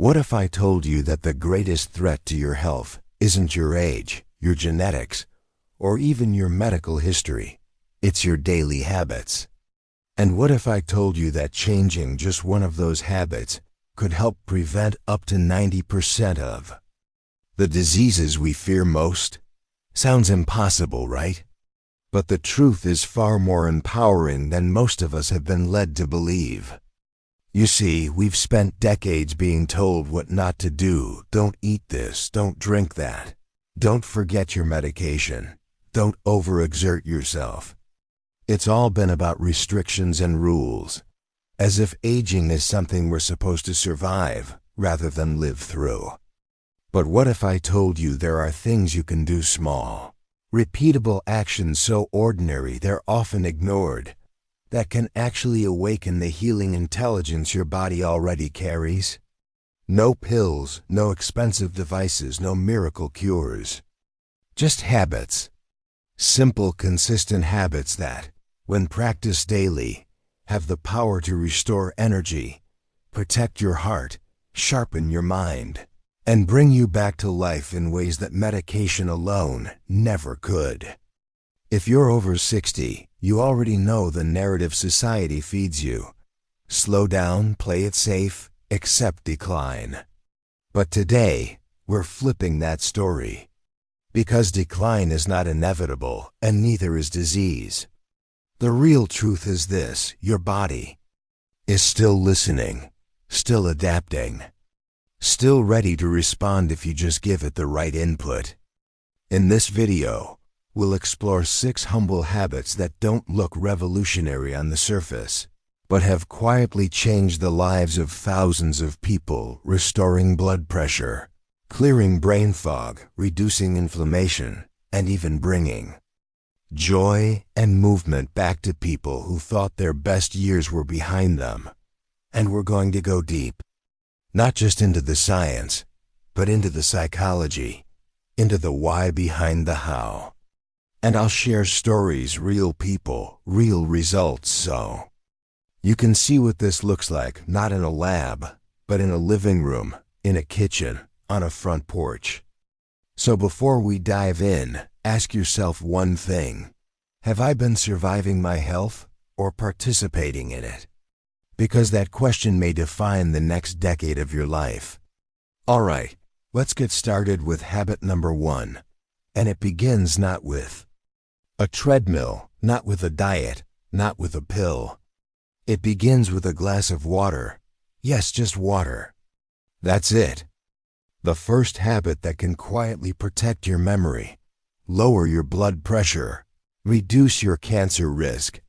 What if I told you that the greatest threat to your health isn't your age, your genetics, or even your medical history? It's your daily habits. And what if I told you that changing just one of those habits could help prevent up to 90% of the diseases we fear most? Sounds impossible, right? But the truth is far more empowering than most of us have been led to believe. You see, we've spent decades being told what not to do. Don't eat this, don't drink that. Don't forget your medication. Don't overexert yourself. It's all been about restrictions and rules, as if aging is something we're supposed to survive rather than live through. But what if I told you there are things you can do, small, repeatable actions so ordinary they're often ignored, that can actually awaken the healing intelligence your body already carries? No pills, no expensive devices, no miracle cures. Just habits. Simple, consistent habits that, when practiced daily, have the power to restore energy, protect your heart, sharpen your mind, and bring you back to life in ways that medication alone never could. If you're over 60, you already know the narrative society feeds you. Slow down, play it safe, accept decline. But today, we're flipping that story. Because decline is not inevitable, and neither is disease. The real truth is this: your body is still listening, still adapting, still ready to respond if you just give it the right input. In this video, we'll explore 6 humble habits that don't look revolutionary on the surface, but have quietly changed the lives of thousands of people, restoring blood pressure, clearing brain fog, reducing inflammation, and even bringing joy and movement back to people who thought their best years were behind them. And we're going to go deep, not just into the science, but into the psychology, into the why behind the how. And I'll share stories, real people, real results, so you can see what this looks like, not in a lab, but in a living room, in a kitchen, on a front porch. So before we dive in, ask yourself one thing: have I been surviving my health or participating in it? Because that question may define the next decade of your life. All right, let's get started with habit number 1. And it begins not with a treadmill, not with a diet, not with a pill. It begins with a glass of water. Yes, just water. That's it. The first habit that can quietly protect your memory, lower your blood pressure, reduce your cancer risk,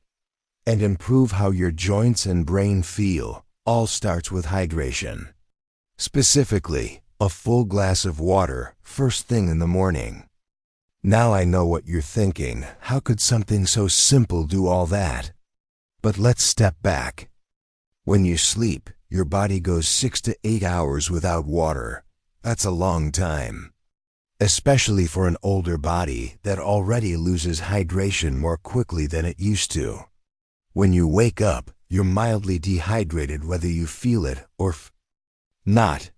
and improve how your joints and brain feel, all starts with hydration. Specifically, a full glass of water first thing in the morning. Now I know what you're thinking: how could something so simple do all that? But let's step back. When you sleep, your body goes 6 to 8 hours without water. That's a long time, especially for an older body that already loses hydration more quickly than it used to. When you wake up, you're mildly dehydrated whether you feel it or not.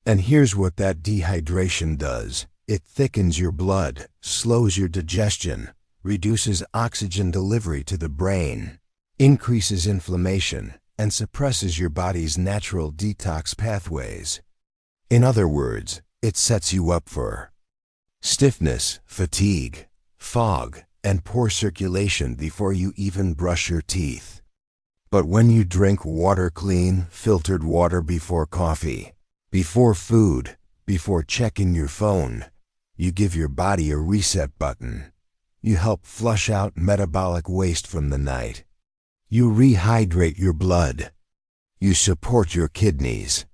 And here's what that dehydration does. It thickens your blood, slows your digestion, reduces oxygen delivery to the brain, increases inflammation, and suppresses your body's natural detox pathways. In other words, it sets you up for stiffness, fatigue, fog, and poor circulation before you even brush your teeth. But when you drink water, clean, filtered water, before coffee, before food, before checking your phone, you give your body a reset button. You help flush out metabolic waste from the night. You rehydrate your blood. You support your kidneys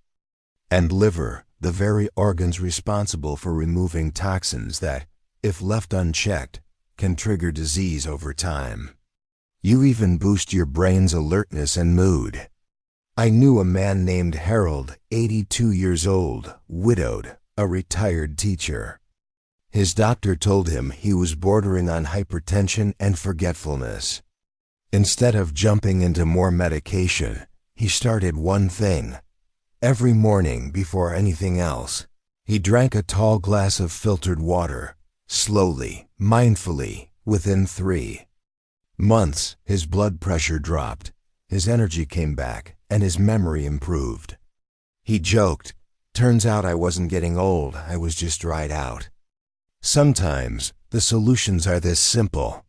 and liver, the very organs responsible for removing toxins that, if left unchecked, can trigger disease over time. You even boost your brain's alertness and mood. I knew a man named Harold, 82 years old, widowed, a retired teacher. His doctor told him he was bordering on hypertension and forgetfulness. Instead of jumping into more medication, he started one thing: every morning before anything else. He drank a tall glass of filtered water, slowly, mindfully. Within 3 months, his blood pressure dropped, his energy came back, and his memory improved. He joked, "Turns out I wasn't getting old, I was just dried out." Sometimes, the solutions are this simple,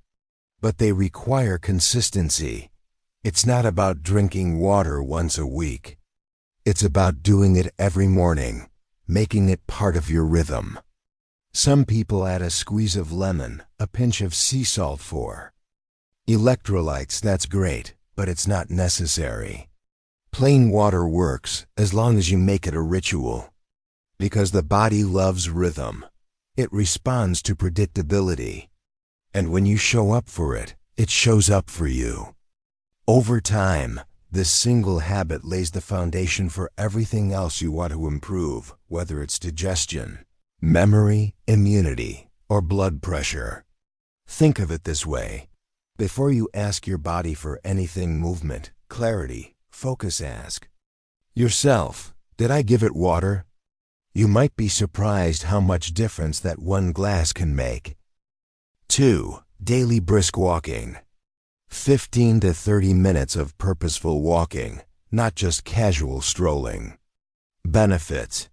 but they require consistency. It's not about drinking water once a week. It's about doing it every morning, making it part of your rhythm. Some people add a squeeze of lemon, a pinch of sea salt for electrolytes. That's great, but it's not necessary. Plain water works as long as you make it a ritual. Because the body loves rhythm. It responds to predictability. And when you show up for it, it shows up for you. Over time, this single habit lays the foundation for everything else you want to improve, whether it's digestion, memory, immunity, or blood pressure. Think of it this way. Before you ask your body for anything, movement, clarity, focus, ask yourself, did I give it water? You might be surprised how much difference that one glass can make. 2. Daily brisk walking. 15 to 30 minutes of purposeful walking, not just casual strolling. Benefits: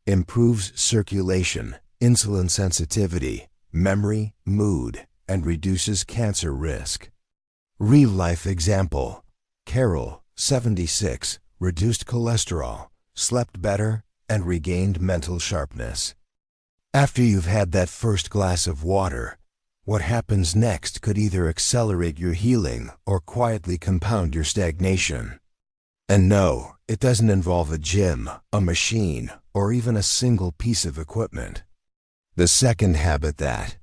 improves circulation, insulin sensitivity, memory, mood, and reduces cancer risk. Real-life example: Carol, 76, reduced cholesterol, slept better, and regained mental sharpness. After you've had that first glass of water, what happens next could either accelerate your healing or quietly compound your stagnation. And no, it doesn't involve a gym, a machine, or even a single piece of equipment. The second habit that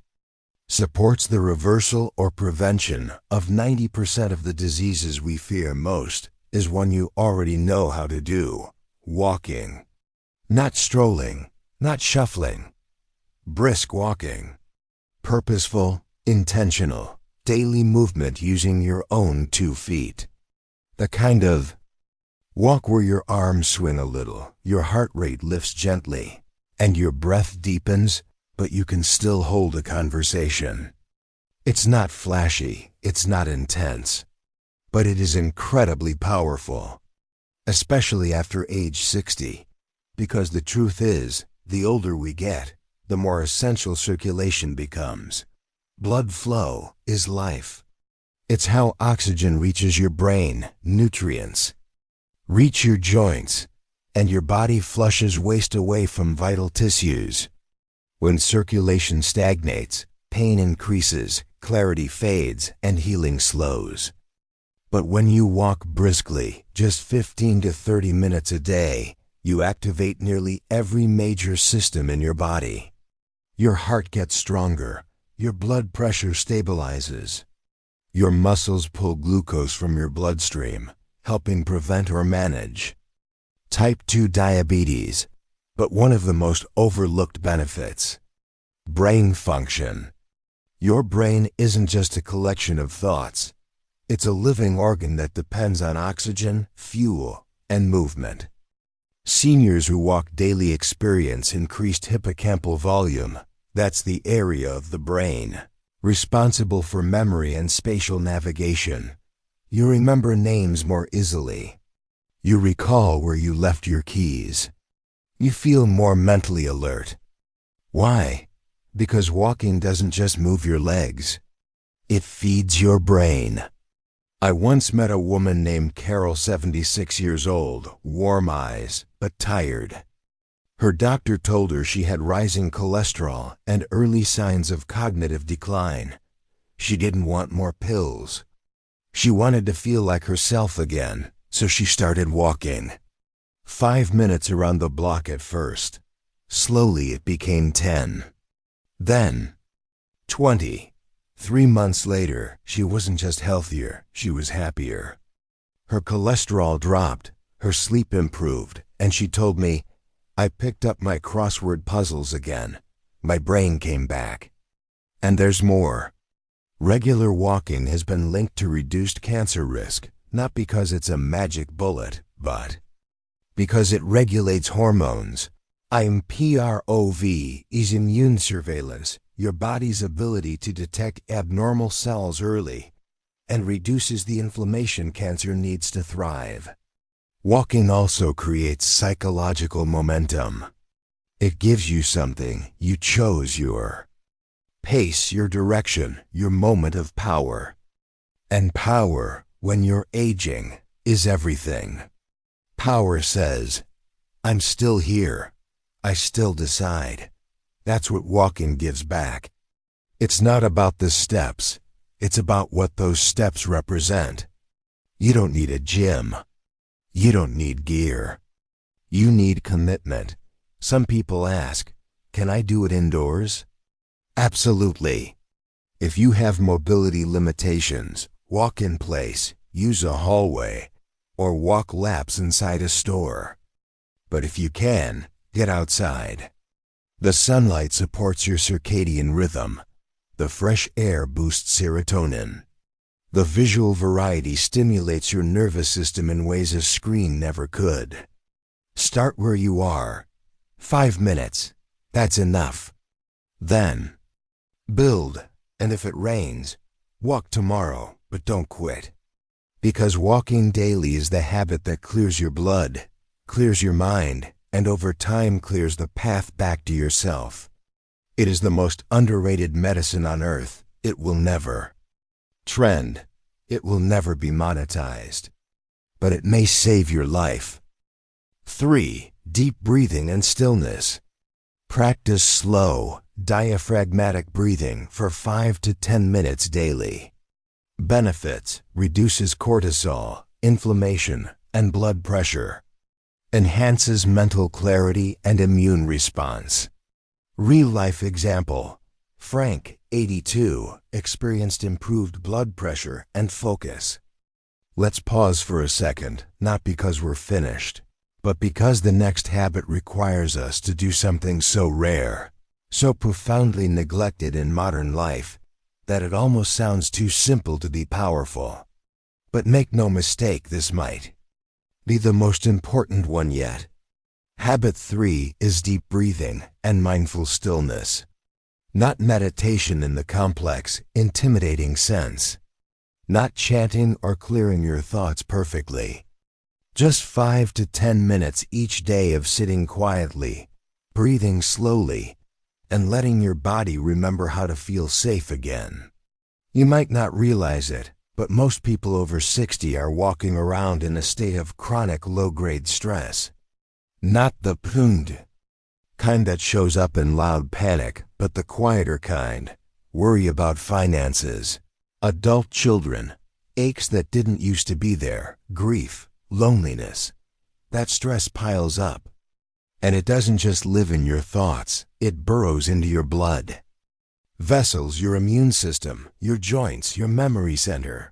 supports the reversal or prevention of 90% of the diseases we fear most is one you already know how to do: walking. Not strolling, not shuffling. Brisk walking. Purposeful, intentional, daily movement using your own 2 feet. The kind of walk where your arms swing a little, your heart rate lifts gently, and your breath deepens, but you can still hold a conversation. It's not flashy, it's not intense, but it is incredibly powerful, especially after age 60, because the truth is, the older we get, the more essential circulation becomes. Blood flow is life. It's how oxygen reaches your brain, nutrients reach your joints, and your body flushes waste away from vital tissues. When circulation stagnates, pain increases, clarity fades, and healing slows. But when you walk briskly, just 15 to 30 minutes a day, you activate nearly every major system in your body. Your heart gets stronger, your blood pressure stabilizes. Your muscles pull glucose from your bloodstream, helping prevent or manage type 2 diabetes. But one of the most overlooked benefits: brain function. Your brain isn't just a collection of thoughts. It's a living organ that depends on oxygen, fuel, and movement. Seniors who walk daily experience increased hippocampal volume. That's the area of the brain responsible for memory and spatial navigation. You remember names more easily. You recall where you left your keys. You feel more mentally alert. Why? Because walking doesn't just move your legs. It feeds your brain. I once met a woman named Carol, 76 years old, warm eyes, but tired. Her doctor told her she had rising cholesterol and early signs of cognitive decline. She didn't want more pills. She wanted to feel like herself again, so she started walking. 5 minutes around the block at first. Slowly it became 10. Then 20. 3 months later, she wasn't just healthier, she was happier. Her cholesterol dropped, her sleep improved, and she told me, "I picked up my crossword puzzles again. My brain came back." And there's more. Regular walking has been linked to reduced cancer risk, not because it's a magic bullet, but Because it regulates hormones. Improv is immune surveillance, your body's ability to detect abnormal cells early, and reduces the inflammation cancer needs to thrive. Walking also creates psychological momentum. It gives you something you chose, your pace, your direction, your moment of power. And power, when you're aging, is everything. Power says, I'm still here. I still decide. That's what walking gives back. It's not about the steps. It's about what those steps represent. You don't need a gym. You don't need gear. You need commitment. Some people ask, can I do it indoors? Absolutely. If you have mobility limitations, walk in place, use a hallway, or walk laps inside a store. But if you can, get outside. The sunlight supports your circadian rhythm. The fresh air boosts serotonin. The visual variety stimulates your nervous system in ways a screen never could. Start where you are. 5 minutes. That's enough. Then, build, and if it rains, walk tomorrow, but don't quit. Because walking daily is the habit that clears your blood, clears your mind, and over time clears the path back to yourself. It is the most underrated medicine on earth. It will never trend. It will never be monetized. But it may save your life. 3. Deep breathing and stillness. Practice slow, diaphragmatic breathing for 5 to 10 minutes daily. Benefits: reduces cortisol, inflammation, and blood pressure. Enhances mental clarity and immune response. Real-life example. Frank, 82, experienced improved blood pressure and focus. Let's pause for a second, not because we're finished, but because the next habit requires us to do something so rare, so profoundly neglected in modern life, that it almost sounds too simple to be powerful. But make no mistake, this might be the most important one yet. Habit 3 is deep breathing and mindful stillness. Not meditation in the complex, intimidating sense. Not chanting or clearing your thoughts perfectly. Just 5 to 10 minutes each day of sitting quietly, breathing slowly, and letting your body remember how to feel safe again. You might not realize it, but most people over 60 are walking around in a state of chronic low-grade stress. Not the pund kind that shows up in loud panic, but the quieter kind. Worry about finances, adult children, aches that didn't used to be there, grief, loneliness. That stress piles up. And it doesn't just live in your thoughts, it burrows into your blood. Vessels, your immune system, your joints, your memory center.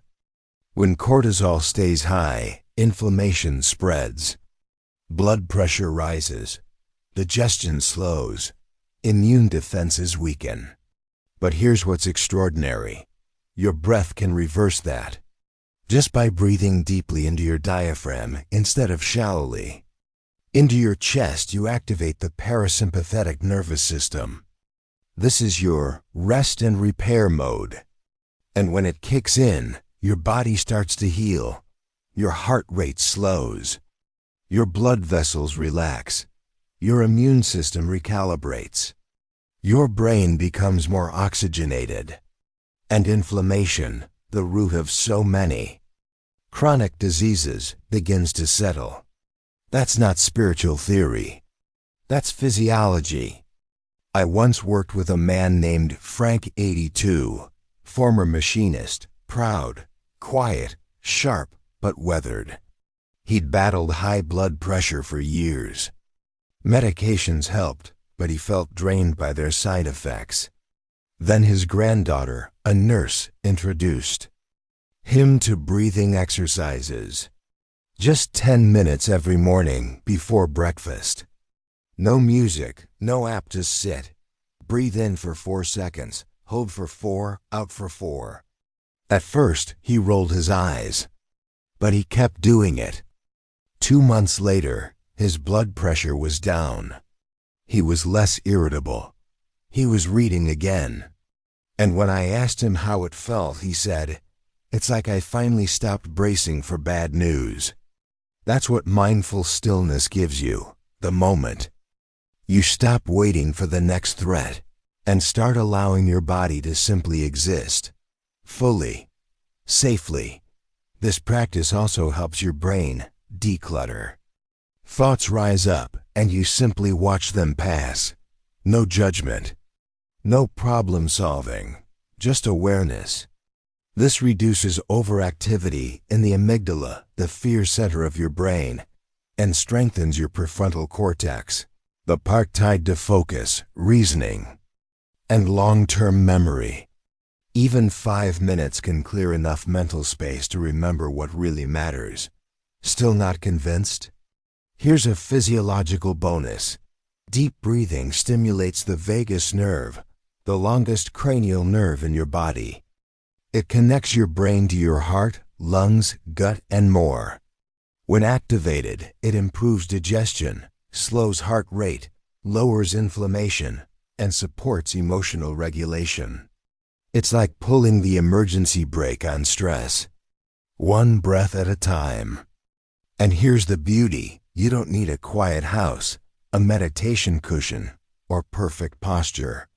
When cortisol stays high, inflammation spreads. Blood pressure rises. Digestion slows. Immune defenses weaken. But here's what's extraordinary. Your breath can reverse that. Just by breathing deeply into your diaphragm instead of shallowly. Into your chest, you activate the parasympathetic nervous system. This is your rest and repair mode. And when it kicks in, your body starts to heal. Your heart rate slows. Your blood vessels relax. Your immune system recalibrates. Your brain becomes more oxygenated. And inflammation, the root of so many chronic diseases, begins to settle. That's not spiritual theory. That's physiology. I once worked with a man named Frank, 82, former machinist, proud, quiet, sharp, but weathered. He'd battled high blood pressure for years. Medications helped, but he felt drained by their side effects. Then his granddaughter, a nurse, introduced him to breathing exercises. Just 10 minutes every morning before breakfast. No music, no app, just sit. Breathe in for 4 seconds, hold for 4, out for 4. At first, he rolled his eyes. But he kept doing it. 2 months later, His blood pressure was down. He was less irritable. He was reading again. And when I asked him how it felt, he said, "It's like I finally stopped bracing for bad news." That's what mindful stillness gives you, the moment. You stop waiting for the next threat and start allowing your body to simply exist, fully, safely. This practice also helps your brain declutter. Thoughts rise up and you simply watch them pass. No judgment. No problem solving, just awareness. This reduces overactivity in the amygdala, the fear center of your brain, and strengthens your prefrontal cortex, the part tied to focus, reasoning, and long-term memory. Even 5 minutes can clear enough mental space to remember what really matters. Still not convinced? Here's a physiological bonus. Deep breathing stimulates the vagus nerve, the longest cranial nerve in your body. It connects your brain to your heart, lungs, gut, and more. When activated, it improves digestion, slows heart rate, lowers inflammation, and supports emotional regulation. It's like pulling the emergency brake on stress. One breath at a time. And here's the beauty. You don't need a quiet house, a meditation cushion, or perfect posture.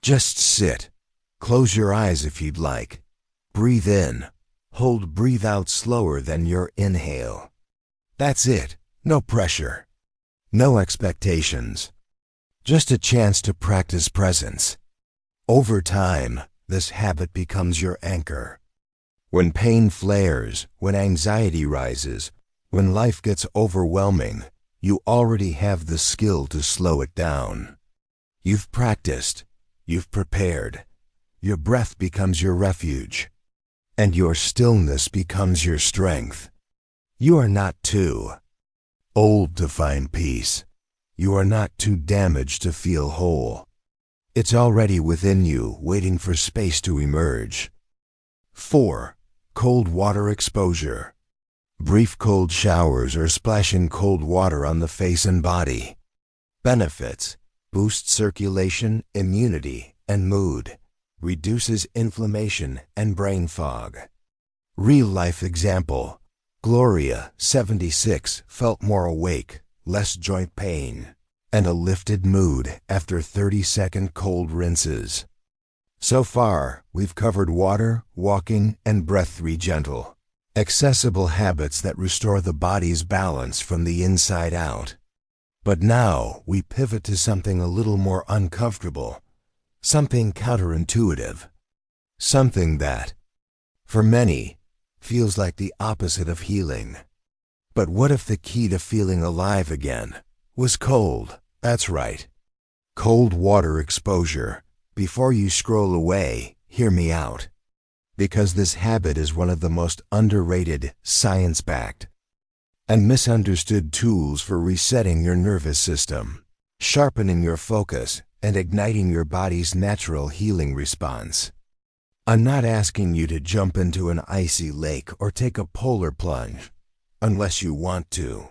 Just sit. Close your eyes if you'd like. Breathe in. Breathe out slower than your inhale. That's it. No pressure. No expectations. Just a chance to practice presence. Over time, this habit becomes your anchor. When pain flares, when anxiety rises, when life gets overwhelming, you already have the skill to slow it down. You've practiced. You've prepared. Your breath becomes your refuge. And your stillness becomes your strength. You are not too old to find peace. You are not too damaged to feel whole. It's already within you, waiting for space to emerge. 4. Cold water exposure. Brief cold showers or splashing cold water on the face and body. Benefits: boosts circulation, immunity, and mood. Reduces inflammation and brain fog. Real-life example. Gloria, 76, felt more awake, less joint pain, and a lifted mood after 30-second cold rinses. So far, we've covered water, walking, and breath gentle. Accessible habits that restore the body's balance from the inside out. But now we pivot to something a little more uncomfortable, something counterintuitive, something that, for many, feels like the opposite of healing. But what if the key to feeling alive again was cold? That's right. Cold water exposure. Before you scroll away, hear me out. Because this habit is one of the most underrated, science-backed, and misunderstood tools for resetting your nervous system, sharpening your focus, and igniting your body's natural healing response. I'm not asking you to jump into an icy lake or take a polar plunge, unless you want to.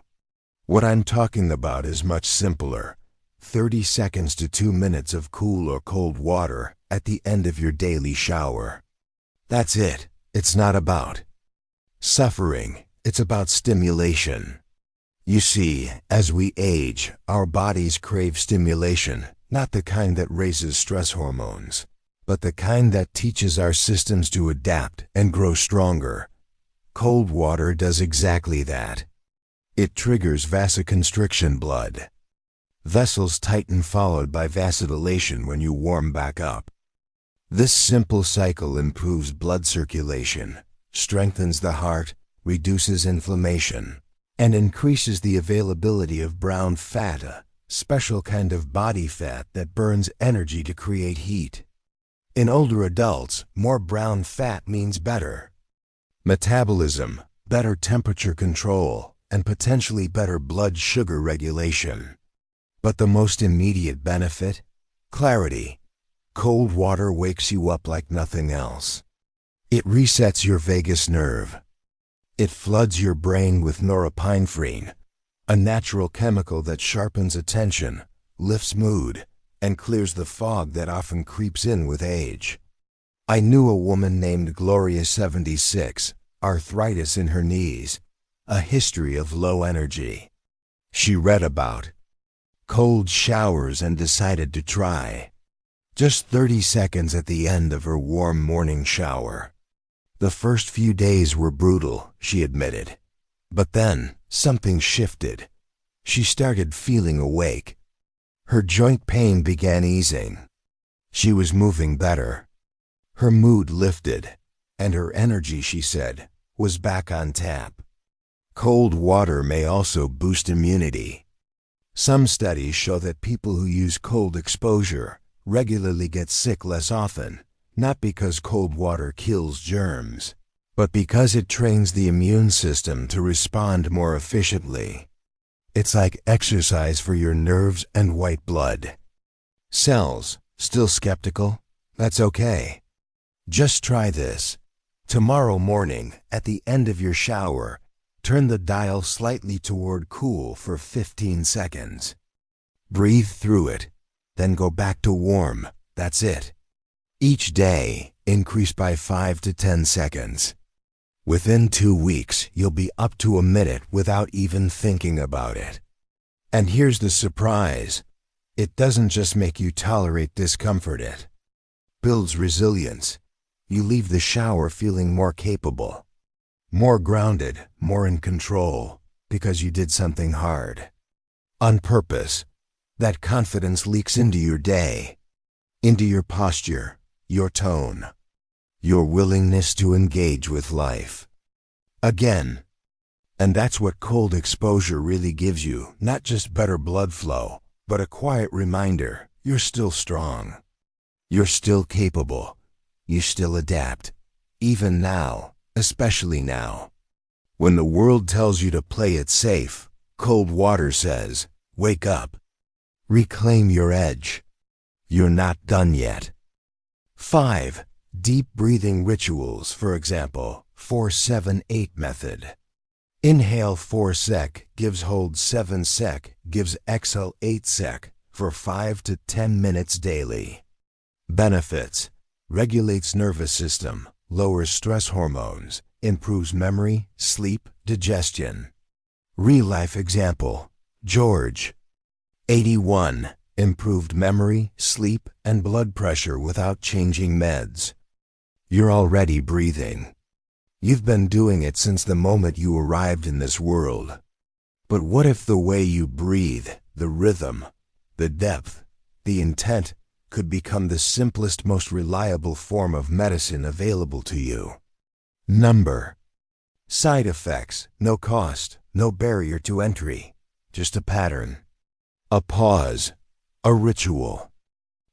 What I'm talking about is much simpler. 30 seconds to 2 minutes of cool or cold water at the end of your daily shower. That's it. It's not about suffering. It's about stimulation. You see, as we age, our bodies crave stimulation, not the kind that raises stress hormones, but the kind that teaches our systems to adapt and grow stronger. Cold water does exactly that. It triggers vasoconstriction blood. Vessels tighten followed by vasodilation when you warm back up. This simple cycle improves blood circulation, strengthens the heart, reduces inflammation, and increases the availability of brown fat, a special kind of body fat that burns energy to create heat. In older adults, more brown fat means better metabolism, better temperature control, and potentially better blood sugar regulation. But the most immediate benefit? Clarity. Cold water wakes you up like nothing else. It resets your vagus nerve. It floods your brain with norepinephrine, a natural chemical that sharpens attention, lifts mood, and clears the fog that often creeps in with age. I knew a woman named Gloria, 76, arthritis in her knees, a history of low energy. She read about cold showers and decided to try. Just 30 seconds at the end of her warm morning shower. The first few days were brutal, she admitted. But then, something shifted. She started feeling awake. Her joint pain began easing. She was moving better. Her mood lifted, and her energy, she said, was back on tap. Cold water may also boost immunity. Some studies show that people who use cold exposure regularly get sick less often, not because cold water kills germs, but because it trains the immune system to respond more efficiently. It's like exercise for your nerves and white blood cells. Still skeptical? That's okay. Just try this. Tomorrow morning, at the end of your shower, turn the dial slightly toward cool for 15 seconds. Breathe through it, then go back to warm. That's it. Each day, increase by 5 to 10 seconds. Within 2 weeks, you'll be up to a minute without even thinking about it. And here's the surprise. It doesn't just make you tolerate discomfort, it builds resilience. You leave the shower feeling more capable, more grounded, more in control, because you did something hard. On purpose. That confidence leaks into your day, into your posture, your tone, your willingness to engage with life. Again. And that's what cold exposure really gives you, not just better blood flow, but a quiet reminder you're still strong. You're still capable. You still adapt. Even now, especially now. When the world tells you to play it safe, cold water says, wake up. Reclaim your edge. You're not done yet. 5. Deep breathing rituals, for example, 4-7-8 method. Inhale 4 sec, gives hold 7 sec, gives exhale 8 sec, for 5 to 10 minutes daily. Benefits: regulates nervous system, lowers stress hormones, improves memory, sleep, digestion. Real-life example, George, 81, improved memory, sleep, and blood pressure without changing meds. You're already breathing. You've been doing it since the moment you arrived in this world. But what if the way you breathe, the rhythm, the depth, the intent, could become the simplest, most reliable form of medicine available to you? Number. Side effects, no cost, no barrier to entry, just a pattern. A pause, a ritual.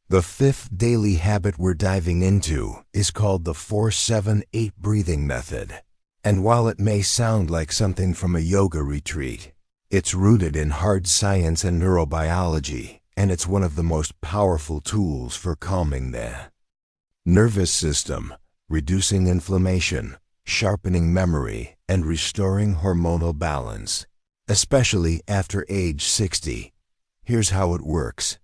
The 5th daily habit we're diving into is called the 4-7-8 breathing method. And while it may sound like something from a yoga retreat, it's rooted in hard science and neurobiology, and it's one of the most powerful tools for calming the nervous system, reducing inflammation, sharpening memory, and restoring hormonal balance, especially after age 60. Here's how it works.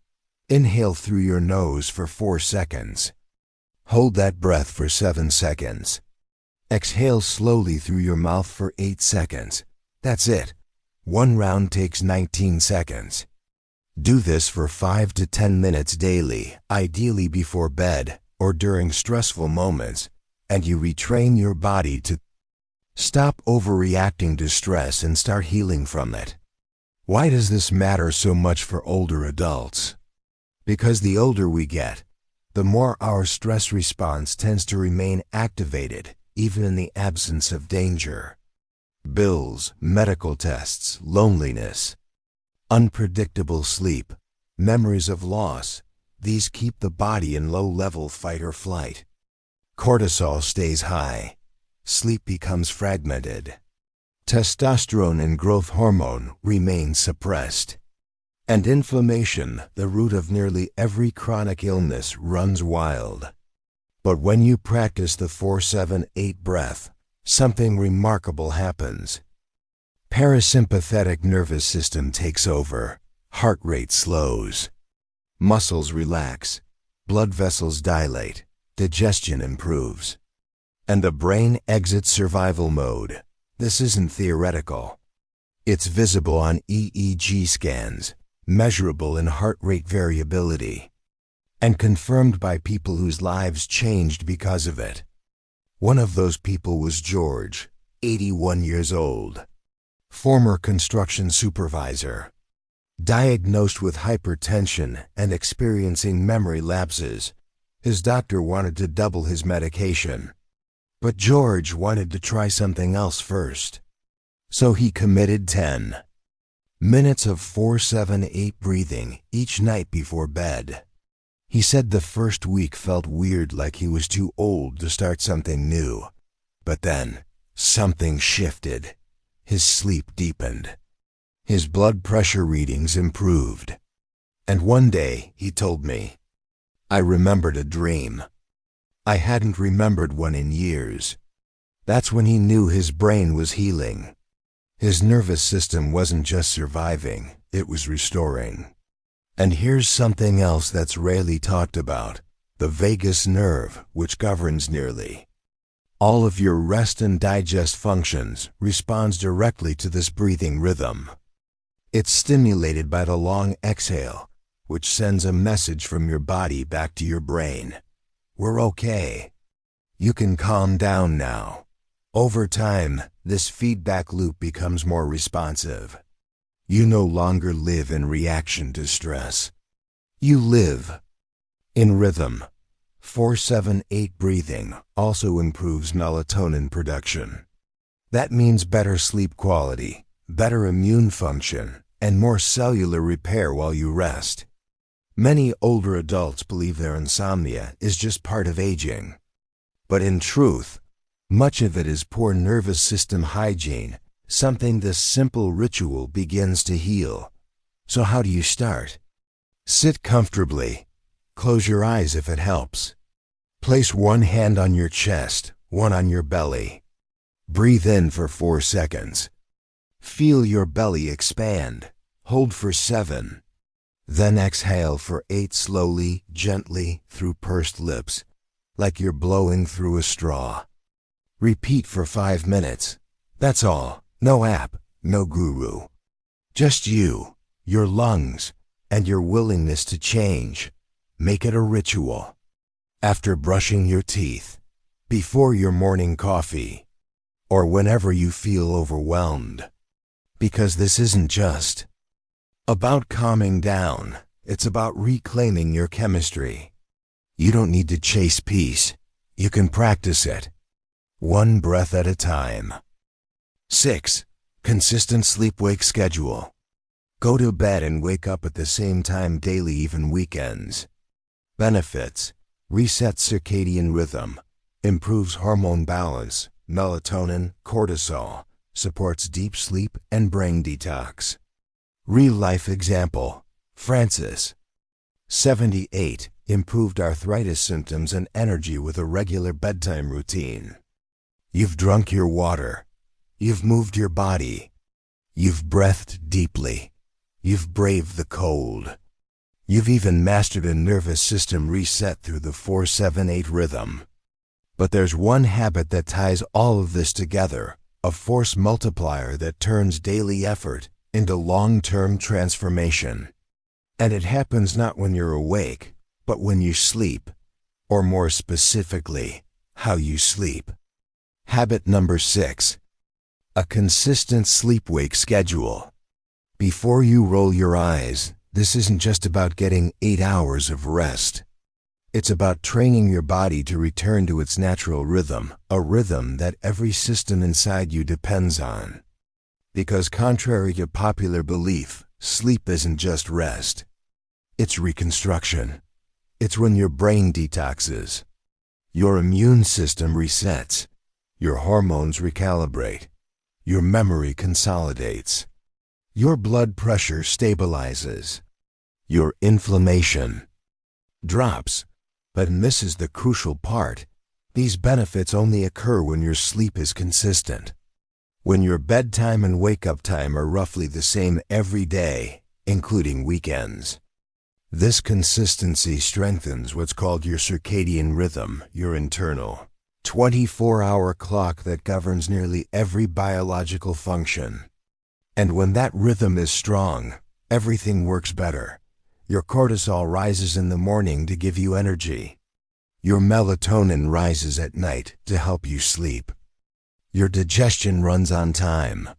Inhale through your nose for 4 seconds. Hold that breath for 7 seconds. Exhale slowly through your mouth for 8 seconds. That's it. One round takes 19 seconds. Do this for 5 to 10 minutes daily, ideally before bed or during stressful moments, and you retrain your body to stop overreacting to stress and start healing from it. Why does this matter so much for older adults? Because the older we get, the more our stress response tends to remain activated, even in the absence of danger. Bills, medical tests, loneliness, unpredictable sleep, memories of loss, these keep the body in low-level fight or flight. Cortisol stays high. Sleep becomes fragmented. Testosterone and growth hormone remain suppressed. And inflammation, the root of nearly every chronic illness, runs wild. But when you practice the 4-7-8 breath, something remarkable happens. Parasympathetic nervous system takes over, heart rate slows, muscles relax, blood vessels dilate, digestion improves, and the brain exits survival mode. This isn't theoretical. It's visible on EEG scans, measurable in heart rate variability, and confirmed by people whose lives changed because of it. One of those people was George, 81 years old, former construction supervisor, diagnosed with hypertension and experiencing memory lapses. His doctor wanted to double his medication, but George wanted to try something else first. So he committed 10 minutes of 4-7-8 breathing each night before bed. He said the first week felt weird, like he was too old to start something new. But then, something shifted. His sleep deepened. His blood pressure readings improved. And one day, he told me, "I remembered a dream. I hadn't remembered one in years." That's when he knew his brain was healing. His nervous system wasn't just surviving, it was restoring. And here's something else that's rarely talked about: the vagus nerve, which governs nearly all of your rest and digest functions, responds directly to this breathing rhythm. It's stimulated by the long exhale, which sends a message from your body back to your brain. We're okay. You can calm down now. Over time, this feedback loop becomes more responsive. You no longer live in reaction to stress. You live in rhythm. 4-7-8 breathing also improves melatonin production. That means better sleep quality, better immune function, and more cellular repair while you rest. Many older adults believe their insomnia is just part of aging. But in truth, much of it is poor nervous system hygiene, something this simple ritual begins to heal. So how do you start? Sit comfortably. Close your eyes if it helps. Place one hand on your chest, one on your belly. Breathe in for 4 seconds. Feel your belly expand. Hold for 7. Then exhale for 8 slowly, gently, through pursed lips, like you're blowing through a straw. Repeat for 5 minutes. That's all. No app, no guru. Just you, your lungs, and your willingness to change. Make it a ritual. After brushing your teeth, before your morning coffee, or whenever you feel overwhelmed. Because this isn't just about calming down, it's about reclaiming your chemistry. You don't need to chase peace. You can practice it, one breath at a time. 6. Consistent sleep-wake schedule. Go to bed and wake up at the same time daily, even weekends. Benefits: resets circadian rhythm, improves hormone balance, melatonin, cortisol, supports deep sleep and brain detox. Real-life example: Francis, 78, improved arthritis symptoms and energy with a regular bedtime routine. You've drunk your water. You've moved your body. You've breathed deeply. You've braved the cold. You've even mastered a nervous system reset through the 4-7-8 rhythm. But there's one habit that ties all of this together, a force multiplier that turns daily effort into long-term transformation. And it happens not when you're awake, but when you sleep, or more specifically, how you sleep. Habit number 6. A consistent sleep-wake schedule. Before you roll your eyes, this isn't just about getting 8 hours of rest. It's about training your body to return to its natural rhythm, a rhythm that every system inside you depends on. Because contrary to popular belief, sleep isn't just rest. It's reconstruction. It's when your brain detoxes, your immune system resets, your hormones recalibrate, your memory consolidates, your blood pressure stabilizes, your inflammation drops. But this is the crucial part: these benefits only occur when your sleep is consistent. When your bedtime and wake-up time are roughly the same every day, including weekends. This consistency strengthens what's called your circadian rhythm, your internal 24-hour clock that governs nearly every biological function. And when that rhythm is strong, everything works better. Your cortisol rises in the morning to give you energy. Your melatonin rises at night to help you sleep. Your digestion runs on time.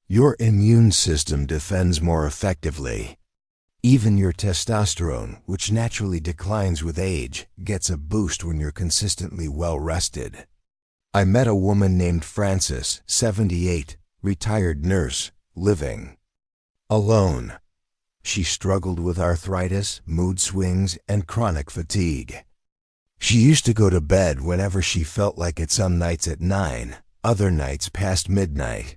Your immune system defends more effectively. Even your testosterone, which naturally declines with age, gets a boost when you're consistently well-rested. I met a woman named Frances, 78, retired nurse, living alone. She struggled with arthritis, mood swings, and chronic fatigue. She used to go to bed whenever she felt like it, some nights at 9, other nights past midnight.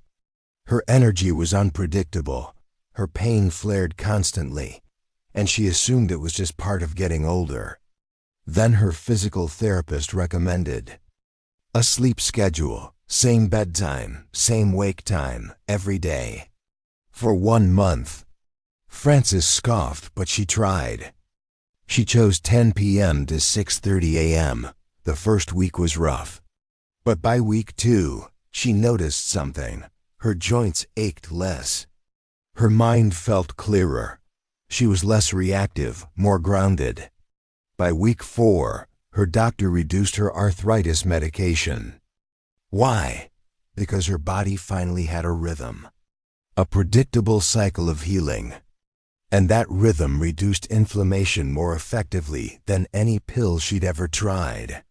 Her energy was unpredictable. Her pain flared constantly, and she assumed it was just part of getting older. Then her physical therapist recommended a sleep schedule, same bedtime, same wake time, every day. For 1 month, Frances scoffed, but she tried. She chose 10 p.m. to 6:30 a.m. The first week was rough. But by week 2, she noticed something. Her joints ached less. Her mind felt clearer. She was less reactive, more grounded. By week 4, her doctor reduced her arthritis medication. Why? Because her body finally had a rhythm. A predictable cycle of healing. And that rhythm reduced inflammation more effectively than any pill she'd ever tried.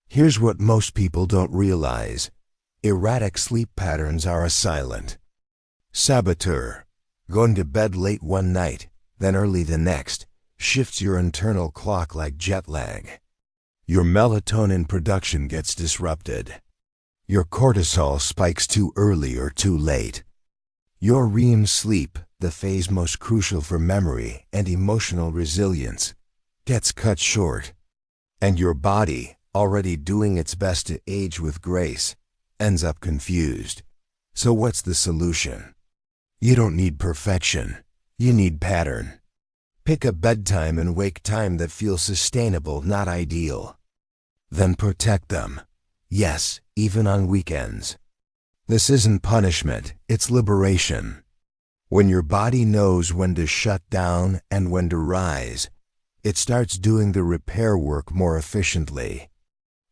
Here's what most people don't realize. Erratic sleep patterns are a silent saboteur. Going to bed late one night, then early the next, shifts your internal clock like jet lag. Your melatonin production gets disrupted. Your cortisol spikes too early or too late. Your REM sleep, the phase most crucial for memory and emotional resilience, gets cut short. And your body, already doing its best to age with grace, ends up confused. So what's the solution? You don't need perfection. You need pattern. Pick a bedtime and wake time that feels sustainable, not ideal. Then protect them. Yes, even on weekends. This isn't punishment, it's liberation. When your body knows when to shut down and when to rise, it starts doing the repair work more efficiently.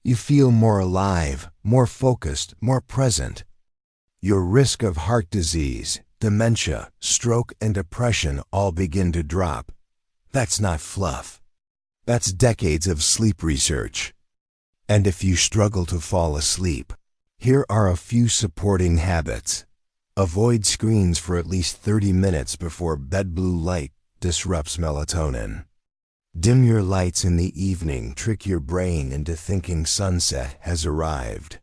You feel more alive, more focused, more present. Your risk of heart disease, dementia, stroke, and depression all begin to drop. That's not fluff. That's decades of sleep research. And if you struggle to fall asleep, here are a few supporting habits. Avoid screens for at least 30 minutes before bed. Blue light disrupts melatonin. Dim your lights in the evening. Trick your brain into thinking sunset has arrived.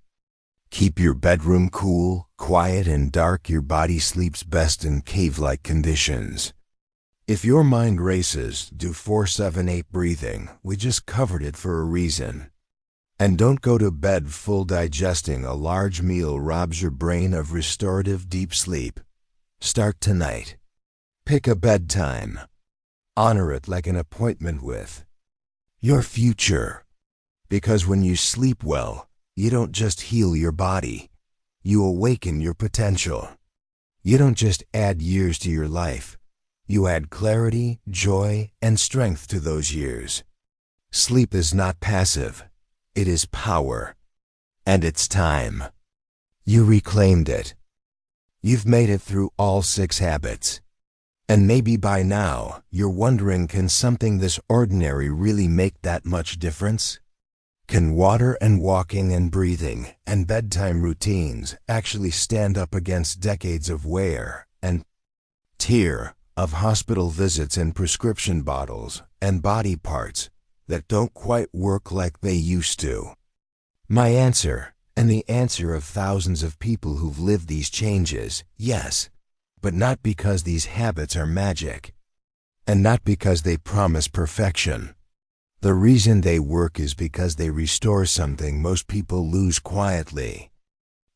Keep your bedroom cool, quiet, and dark. Your body sleeps best in cave-like conditions. If your mind races, do 4-7-8 breathing. We just covered it for a reason. And don't go to bed full. Digesting a large meal robs your brain of restorative deep sleep. Start tonight. Pick a bedtime. Honor it like an appointment with your future. Because when you sleep well, you don't just heal your body. You awaken your potential. You don't just add years to your life. You add clarity, joy, and strength to those years. Sleep is not passive. It is power. And it's time. You reclaimed it. You've made it through all 6 habits. And maybe by now, you're wondering, can something this ordinary really make that much difference? Can water and walking and breathing and bedtime routines actually stand up against decades of wear and tear of hospital visits and prescription bottles and body parts that don't quite work like they used to? My answer, and the answer of thousands of people who've lived these changes, yes, but not because these habits are magic, and not because they promise perfection. The reason they work is because they restore something most people lose quietly,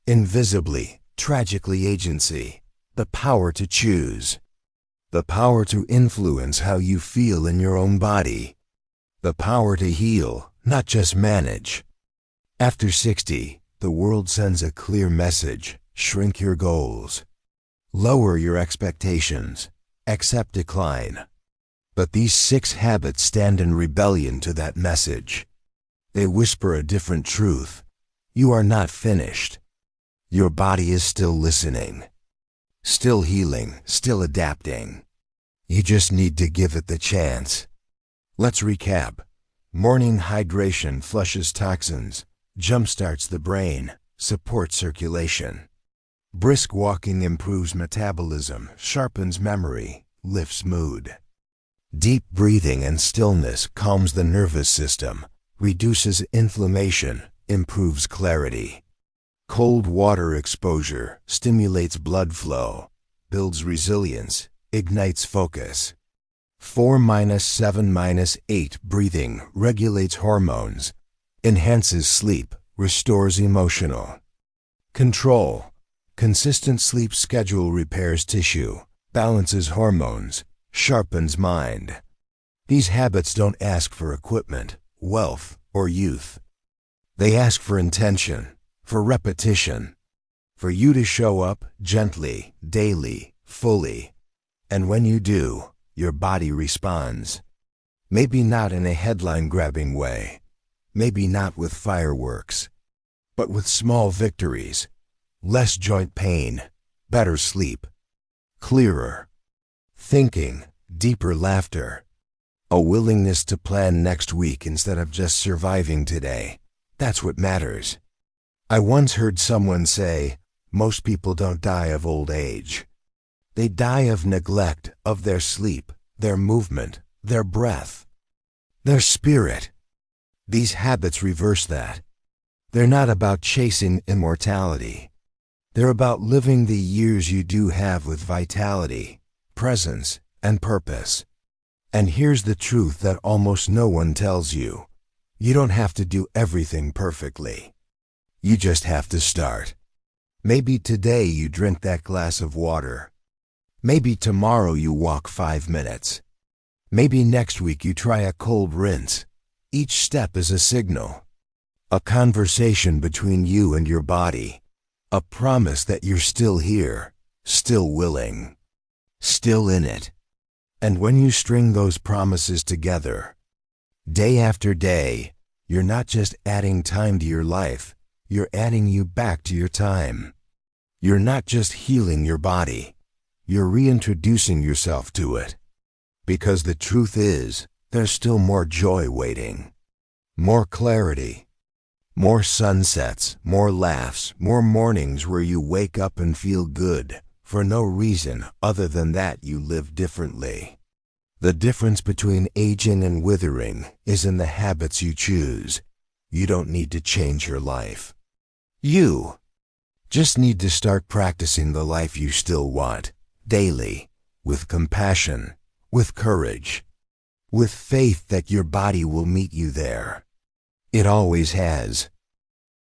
invisibly, tragically agency, the power to choose, the power to influence how you feel in your own body, the power to heal, not just manage. After 60, the world sends a clear message: shrink your goals, lower your expectations, accept decline. But these 6 habits stand in rebellion to that message. They whisper a different truth. You are not finished. Your body is still listening, still healing, still adapting. You just need to give it the chance. Let's recap. Morning hydration flushes toxins, jumpstarts the brain, supports circulation. Brisk walking improves metabolism, sharpens memory, lifts mood. Deep breathing and stillness calms the nervous system, reduces inflammation, improves clarity. Cold water exposure stimulates blood flow, builds resilience, ignites focus. 4-7-8 breathing regulates hormones, enhances sleep, restores emotional control. Consistent sleep schedule repairs tissue, balances hormones, sharpens mind. These habits don't ask for equipment, wealth, or youth. They ask for intention, for repetition, for you to show up gently, daily, fully. And when you do, your body responds. Maybe not in a headline-grabbing way, maybe not with fireworks, but with small victories. Less joint pain, better sleep, clearer thinking, deeper laughter, a willingness to plan next week instead of just surviving today. That's what matters. I once heard someone say, most people don't die of old age. They die of neglect of their sleep, their movement, their breath, their spirit. These habits reverse that. They're not about chasing immortality. They're about living the years you do have with vitality, presence, and purpose. And here's the truth that almost no one tells you. You don't have to do everything perfectly. You just have to start. Maybe today you drink that glass of water. Maybe tomorrow you walk 5 minutes. Maybe next week you try a cold rinse. Each step is a signal. A conversation between you and your body. A promise that you're still here, still willing, still in it. And when you string those promises together, day after day, you're not just adding time to your life, you're adding you back to your time. You're not just healing your body, you're reintroducing yourself to it. Because the truth is, there's still more joy waiting, more clarity, more sunsets, more laughs, more mornings where you wake up and feel good, for no reason other than that you live differently. The difference between aging and withering is in the habits you choose. You don't need to change your life. You just need to start practicing the life you still want, daily, with compassion, with courage, with faith that your body will meet you there. It always has.